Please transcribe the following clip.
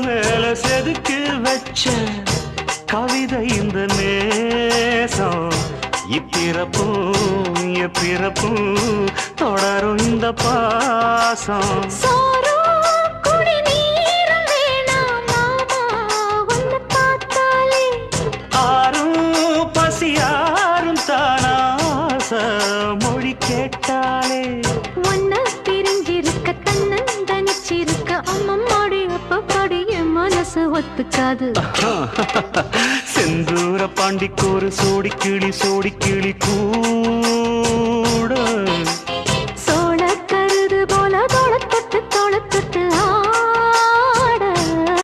மேல செதுக்கு வச்ச கவிதை இந்த நேசம் இப்பிறப்பும் எப்பிறப்பும் தொடரும் இந்த பாசம் ஆரும் பசியாரும் தானாச மொழி கேட்டாலே ஒன்ன பிரிஞ்சிருக்க தன்னந்தனிச்சிருக்க அம்மம்மாடி அப்பப்பாடி என் மனசு ஒத்துக்காது செந்தூர பாண்டிக்கு ஒரு சோடி கிளி கூ